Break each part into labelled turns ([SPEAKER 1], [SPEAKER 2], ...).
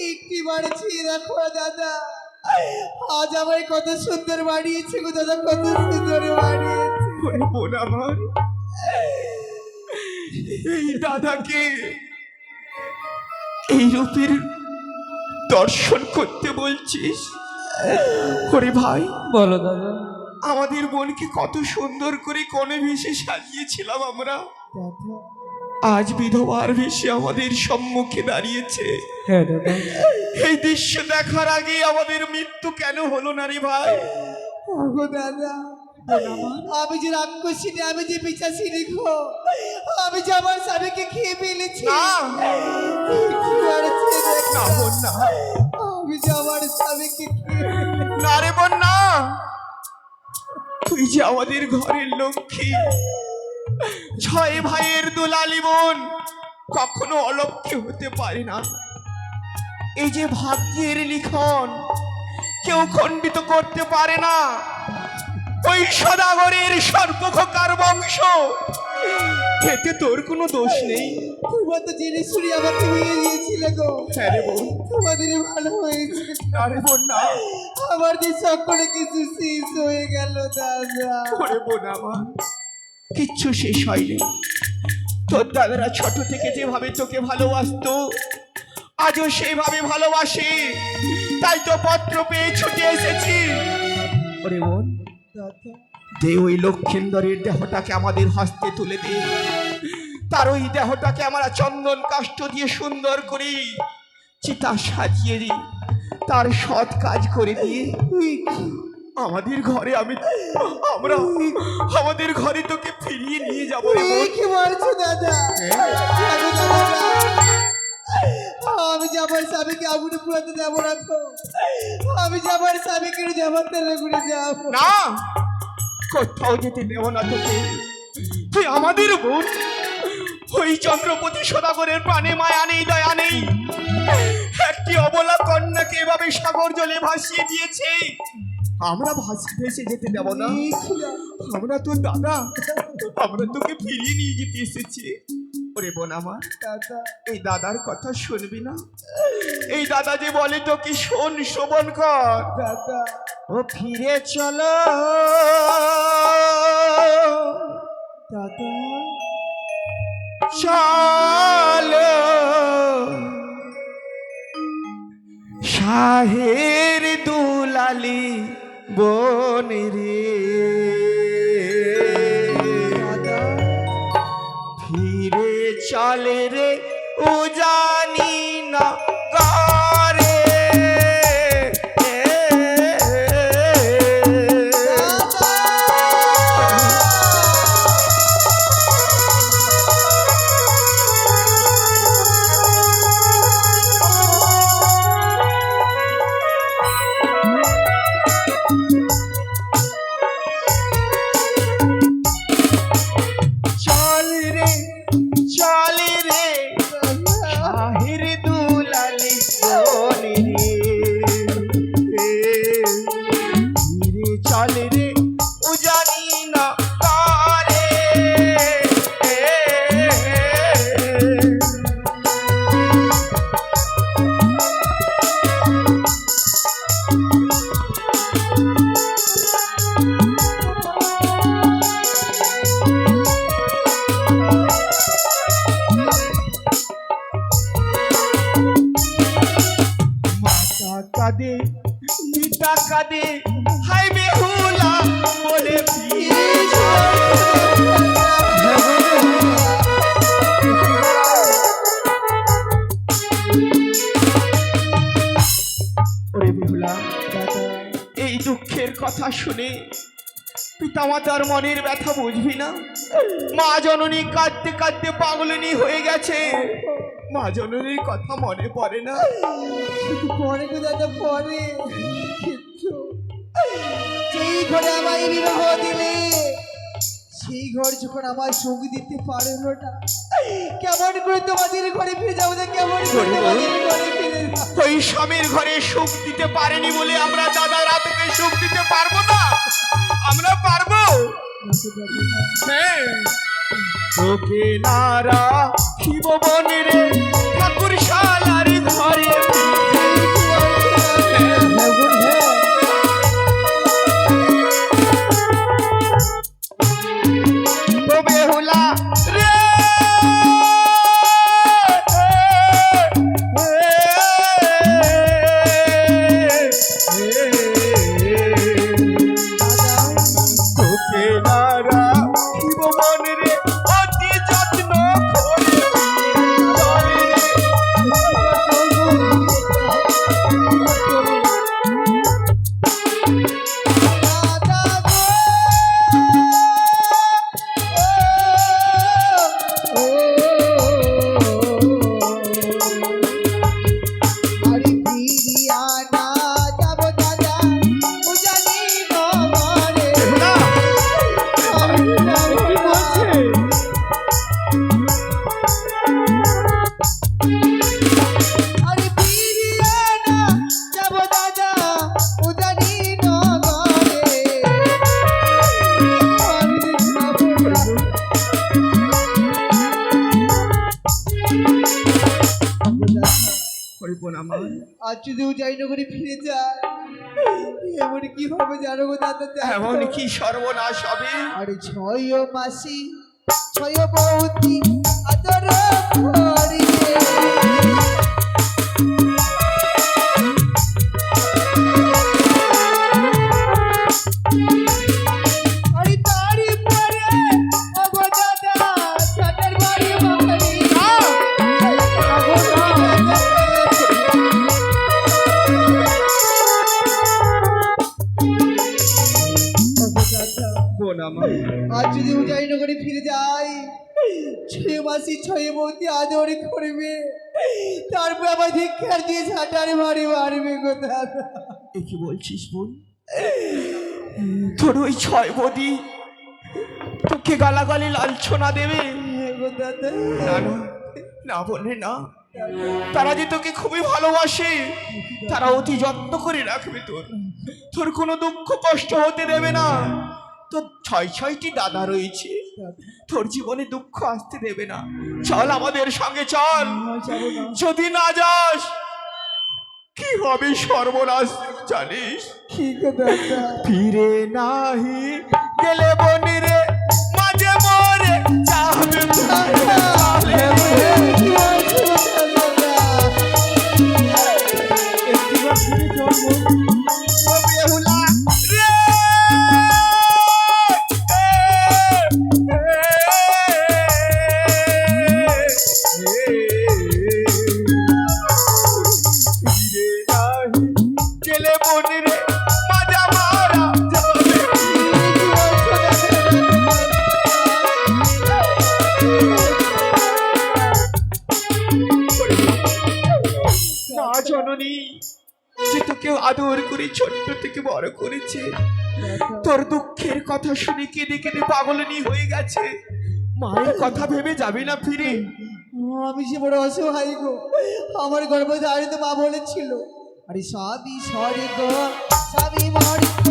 [SPEAKER 1] একটি বাড়িছি দেখো দাদা, আজ আমায় কত সুন্দর বাড়িয়েছে গো দাদা, কত সুন্দর বাড়িয়েছে।
[SPEAKER 2] বোন আমার, এই দাদাকে এই রূপের দর্শন করতে বলছিস? ওরে ভাই,
[SPEAKER 1] বলো দাদা।
[SPEAKER 2] আমাদের বোনকে কত সুন্দর করে কোণে ভেসে সাজিয়েছিলাম আমরা, আজ বিধবার ভেসে আমাদের সম্মুখে দাঁড়িয়েছে।
[SPEAKER 1] হ্যাঁ দাদা।
[SPEAKER 2] এই দৃশ্য দেখার আগে আমাদের মৃত্যু কেন হলো না রে ভাই?
[SPEAKER 1] ওগো দাদা, আমি যে রাক্ষসিনী, আমি যে পিশাচিনী গো, আমি যে আমার স্বামীকে খেয়ে ফেলেছি।
[SPEAKER 2] না
[SPEAKER 1] কি করেছে দেখো।
[SPEAKER 2] না বোন না,
[SPEAKER 1] আমি যে আমার স্বামীকে খেয়ে
[SPEAKER 2] না রে বোন না, তুই যে আমাদের ঘরের লক্ষ্মী, ছয় ভাইয়ের দুলালি বোন কখনো অলক্ষ্য হতে পারে না। এই যে ভাগ্যের লিখন কেউ খণ্ডিত করতে পারে না। ওই সদাগরের সর্বখকার বংশ, এতে তোর কোনো দোষ নেই।
[SPEAKER 1] তোমার তো জেনে শুনে আমাকে বিয়ে দিয়েছিলে গো।
[SPEAKER 2] হ্যাঁ রে বোন,
[SPEAKER 1] তোমাদের ভালো হয়েছে।
[SPEAKER 2] না রে বোন না,
[SPEAKER 1] আমার যে সকলে কিছু শেষ হয়ে গেল দাদা।
[SPEAKER 2] ওরে বোন আমার, কিচ্ছু শেষ হয়নি। তোর দাদারা ছোট থেকে যেভাবে তোকে ভালোবাসতো, আজও সেইভাবে ভালোবাসে। তাই তো পত্র পেয়ে ছুটে এসেছি। ওরে বোন,
[SPEAKER 1] দাদা,
[SPEAKER 2] দে ওই লক্ষিন্দরের দেহটাকে আমাদের হস্তে তুলে দে। তার ওই দেহটাকে আমরা চন্দন কাষ্ঠ দিয়ে সুন্দর করি চিতা সাজিয়ে দিই, তার সৎ কাজ করে দিয়ে আমাদের ঘরে আমরা আমাদের ঘরে তোকে ফিরিয়ে নিয়ে যাবো রে বোন।
[SPEAKER 1] কি বলছো দাদা? আমি যে আমার স্বামীকে আগুনে পুরাতে দেবো না তো, আমি যে আমার স্বামীকে দেবতার ঘুরে যাবো
[SPEAKER 2] না, কোথাও যেতে দেব না তোকে। তুই আমাদের বোন। ওই চন্দ্রপতি সদাগরের প্রাণে মায়া নেই, দয়া নেই। একটি অবলা কন্যাকে এভাবে সাগর জলে ভাসিয়ে দিয়েছে, আমরা ভেসে যেতে দেব না। আমরা তোর দাদা, আমরা তোকে ফিরিয়ে নিয়ে যেতে এসেছি। ওরে বোন আমার,
[SPEAKER 1] দাদা,
[SPEAKER 2] এই দাদার কথা শুনবি না? এই দাদা যে বলে তো কি শোন, শ্রবণ কর।
[SPEAKER 1] দাদা,
[SPEAKER 2] ও ফিরে চলো
[SPEAKER 1] দাদা,
[SPEAKER 2] চলো শাহের দুলালি বোন রে,
[SPEAKER 1] দাদা,
[SPEAKER 2] ফিরে চলে রে ও জানি না করে। কাঁদে পিতা কাঁদে, হাই বেহুলা বলে ওরে বেহুলা, এই দুঃখের কথা শুনে পিতামাতার মনের ব্যথা বুঝবি না? মা জননী কাঁদতে কাঁদতে পাগলিনী হয়ে গেছে। মা জননীর কথা মনে পড়ে না?
[SPEAKER 1] পরে গো দাদা, পরে। কিন্তু যেই ঘরে আমায় বিবাহ দিলে, সেই ঘর যখন আমায় সঙ্গী দিতে পারলো না, কেমন করে তোমাদের ঘরে ফিরে যাবো? কেমন করে তোমাদের ঘরে ফিরে যাবো?
[SPEAKER 2] ওই স্বামীর ঘরে সুখ দিতে পারেনি বলে আমরা দাদারা তোকে সুখ দিতে পারবো না? আমরা পারবো। হ্যাঁ, তোকে নারা শিব বনে রে ঠাকুর শালার ঘরে ও বেহুলা রে তোকে নারা শিব বনে রে অতি যত্ন করে চলে রে।
[SPEAKER 1] আজ যদি উজাইনগরে ফিরে যায় এমন কি হবে জানো গো দাদা
[SPEAKER 2] এমন কি সর্বনাশ হবে?
[SPEAKER 1] আরে ছয় মাসি ছয় বৌতি আদর করিবে আরে তারি পরে ওগো দাদা ছাটার বাড়ি বাড়ি আজ যদি উজাইনগরে ফিরে যাই ছয় মাসি ছয় বৌতি আদর করবে তারপর আবার ধিক্ষার দিয়ে ছাটার বাড়ি মারবে গো দাদা
[SPEAKER 2] এ কি বলছিস বোন? তোর ওই ছয় বদি তোকে গালাগালি লাঞ্ছনা দেবে?
[SPEAKER 1] গো দাদা
[SPEAKER 2] না না না বোনে না, তারা যে তোকে খুবই ভালোবাসে, তারা অতি যত্ন করে রাখবে তোর, তোর কোনো দুঃখ কষ্ট হতে দেবে না। তোর ছয়টি দাদা রয়েছে, তোর জীবনে দুঃখ আসতে দেবে না। চল আমাদের সঙ্গে চল, যদি না যাস কি হবে সর্বনাশ জানিস?
[SPEAKER 1] ঠিক দাদা
[SPEAKER 2] ফিরে নাহি গেলে বনি রে মাঝে মরে যাবে বেহুলা রে গেলে বনি রে মাজা মারা যাবে। মা জননী যে তোকে আদর করে ছোট্ট থেকে বড় করেছে, তোর দুঃখের কথা শুনে কেঁদে কেঁদে পাগলনি হয়ে গেছে। মায়ের কথা ভেবে যাবি না ফিরে?
[SPEAKER 1] আমি সে বড় অসহায় গো, আমার গর্ভধারিত মা বলেছিল আরে সবই স্বর্গ সবই মর্ত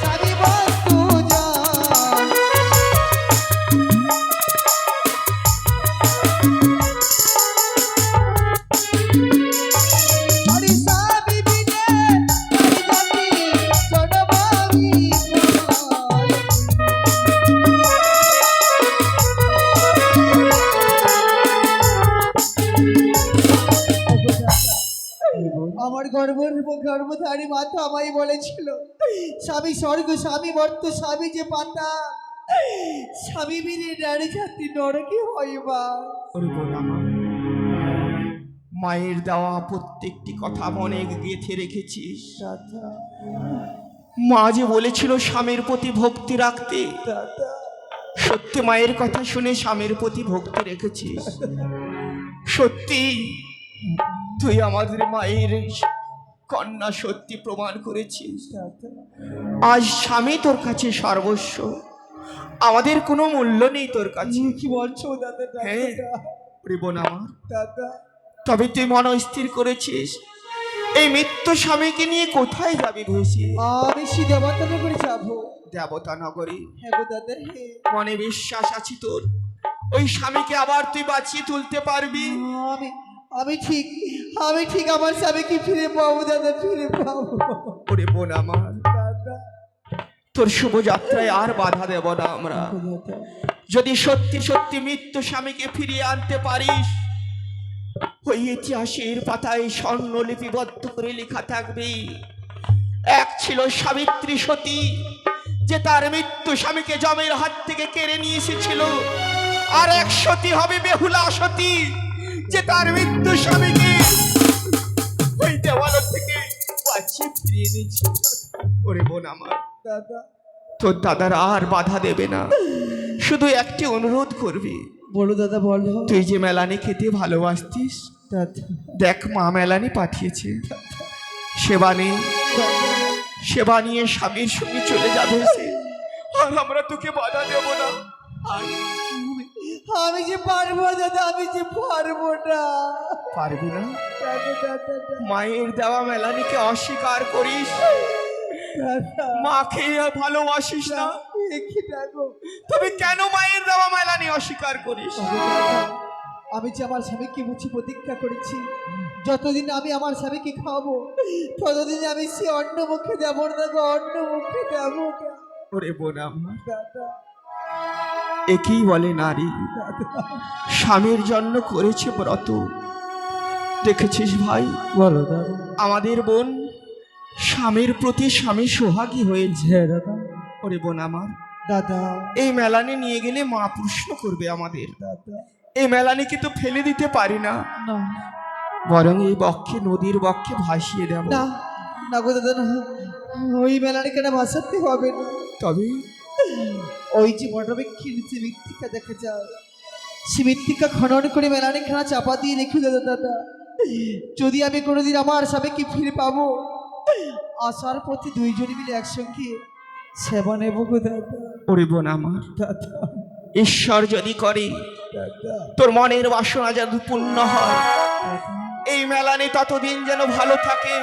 [SPEAKER 1] সবই বস্তু জান আরে সবই বিনে আরে জাতি জনমাবি আমার গর্ভধারী মাতা আমায় বলেছিল স্বামী স্বর্গ স্বামী মর্ত স্বামী যে পাতা স্বামী মিলে নারী জাতি নরকে হয় বা।
[SPEAKER 2] মায়ের দেওয়া প্রত্যেকটি কথা মনে গেঁথে রেখেছিস।
[SPEAKER 1] দাদা
[SPEAKER 2] মা যে বলেছিল স্বামীর প্রতি ভক্তি রাখতে,
[SPEAKER 1] দাদা
[SPEAKER 2] সত্যি মায়ের কথা শুনে স্বামীর প্রতি ভক্তি রেখেছিস। সত্যি তুই আমাদের মায়ের কন্যা, সত্যি প্রমাণ করেছিস।
[SPEAKER 1] দাদা
[SPEAKER 2] আজ স্বামী তোর কাছে সর্বস্ব, আমাদের কোনো মূল্য নেই তোর কাছে।
[SPEAKER 1] কি বলছো দাদা?
[SPEAKER 2] হ্যাঁ বোন আমার,
[SPEAKER 1] দাদা
[SPEAKER 2] তবে তুই মন স্থির করেছিস এই মৃত্যু স্বামীকে নিয়ে কোথায় যাবি ভেসে?
[SPEAKER 1] আমি সে দেবতা নগরে যাবো।
[SPEAKER 2] দেবতা নগরী?
[SPEAKER 1] হ্যাঁ গো দাদা হ্যাঁ।
[SPEAKER 2] মনে বিশ্বাস আছে তোর? ওই স্বামীকে আবার তুই বাঁচিয়ে তুলতে পারবি?
[SPEAKER 1] আমি আমি ঠিক আমার স্বামীকে ফিরে পাবো দাদা, ফিরে পাবো।
[SPEAKER 2] ওরে বোন আমার,
[SPEAKER 1] দাদা
[SPEAKER 2] তোর শুভযাত্রায় আর বাধা দেব না আমরা।
[SPEAKER 1] দাদা,
[SPEAKER 2] যদি সত্যি সত্যি মৃত্যু স্বামীকে ফিরিয়ে আনতে পারিস, ওই ইতিহাসের পাতায় স্বর্ণ লিপিবদ্ধ করে লেখা থাকবে, এক ছিল সাবিত্রী সতী, যে তার মৃত্যু স্বামীকে জমের হাত থেকে কেড়ে নিয়ে এসেছিল। আর এক সতী হবে বেহুলা সতী, যে তার মৃত্যু স্বামীকে ওই দেওয়াল থেকে বাঁচিয়ে ফিরিয়ে নিয়েছে। ওরে বোন আমার,
[SPEAKER 1] দাদা
[SPEAKER 2] তোর দাদার আর বাধা দেবে না, শুধু একটি অনুরোধ করবি।
[SPEAKER 1] বলো দাদা, বলো।
[SPEAKER 2] তুই যে মেলানি খেতে ভালোবাসতিস,
[SPEAKER 1] দাদা
[SPEAKER 2] দেখ মা মেলানি পাঠিয়েছে। সেবা নেই, সেবা নিয়ে স্বামীর সঙ্গে চলে যাবে সে, আর আমরা তোকে বাধা দেব না।
[SPEAKER 1] আমি যে পারবো দাদা, আমি যে পারবো না।
[SPEAKER 2] পারবি না?
[SPEAKER 1] দাদা দাদা
[SPEAKER 2] মায়ের দেওয়া মেলানিকে অস্বীকার করিস?
[SPEAKER 1] দাদা,
[SPEAKER 2] মাকে ভালোবাসিস না?
[SPEAKER 1] কি ডাকো?
[SPEAKER 2] তবে কেন মায়ের দেওয়া মেলানি অস্বীকার করিস?
[SPEAKER 1] আমি যে আমার স্বামীকে বুঝি প্রতীক্ষা করেছি, যতদিন আমি আমার স্বামীকে খাওয়াবো ততদিন আমি সে অন্য মুখে দেব না গো, অন্য মুখে দেব না।
[SPEAKER 2] ওরে বোন আমার,
[SPEAKER 1] দাদা
[SPEAKER 2] একেই বলে নারী, স্বামীর জন্য করেছে ব্রত। দেখেছিস ভাই,
[SPEAKER 1] বলো দাদা।
[SPEAKER 2] আমাদের বোন স্বামীর প্রতি স্বামী সোহাগী হয়েছে।
[SPEAKER 1] হ্যাঁ দাদা।
[SPEAKER 2] ওরে বোন আমার,
[SPEAKER 1] দাদা
[SPEAKER 2] এই মেলানে নিয়ে গেলে মা প্রশ্ন করবে আমাদের।
[SPEAKER 1] দাদা
[SPEAKER 2] এই মেলানিকে তো ফেলে দিতে পারি না,
[SPEAKER 1] না
[SPEAKER 2] বরং এই বক্ষে, নদীর বক্ষে ভাসিয়ে দেব।
[SPEAKER 1] না না গো দাদা, না, ওই মেলার কেন ভাসাতে হবে না।
[SPEAKER 2] তবে
[SPEAKER 1] ওই যে বটবৃক্ষের নিচে মৃত্তিকা দেখা যায়, সে মৃত্তিকা খনন করে মেলানি খানা চাপা দিয়ে রেখে দাদা। দাদা যদি আমি কোনোদিন আমার স্বামীকে ফিরে পাবো, আসার পথে দুইজনে মিলে একসঙ্গে সেবা নেব গো দাদা।
[SPEAKER 2] ওরে বোন আমার,
[SPEAKER 1] দাদা
[SPEAKER 2] ঈশ্বর যদি করে
[SPEAKER 1] দাদা
[SPEAKER 2] তোর মনের বাসনা যেন পূর্ণ হয়, এই মেলানে ততদিন যেন ভালো থাকে,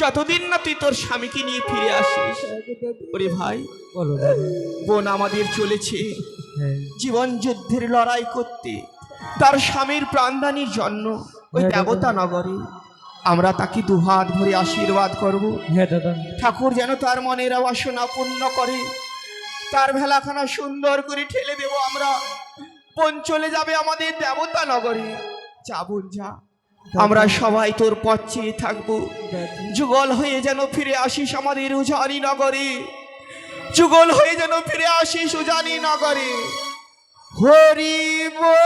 [SPEAKER 2] যতদিন না তুই তোর স্বামীকে নিয়ে ফিরে আসিস। ওরে ভাই,
[SPEAKER 1] বলো দাদা।
[SPEAKER 2] বোন আমাদের চলেছে
[SPEAKER 1] হ্যাঁ
[SPEAKER 2] জীবন যুদ্ধের লড়াই করতে, তার স্বামীর প্রাণদানির জন্য ওই দেবতা নগরে। আমরা তাকে দুহাত ভরে আশীর্বাদ করব।
[SPEAKER 1] হ্যাঁ দাদা।
[SPEAKER 2] ঠাকুর যেন তার মনের বাসনা পূর্ণ করে, তার ভেলাখানা সুন্দর করে ঠেলে দেব আমরা। বোন চলে যাবে আমাদের দেবতা নগরে। যা বোন যা, আমরা সবাই তোর পথ চেয়ে থাকবো। যুগল হয়ে যেন ফিরে আসিস আমাদের উজানি নগরে, যুগল হয়ে যেন ফিরে আসিস উজানি নগরে। হরি বল।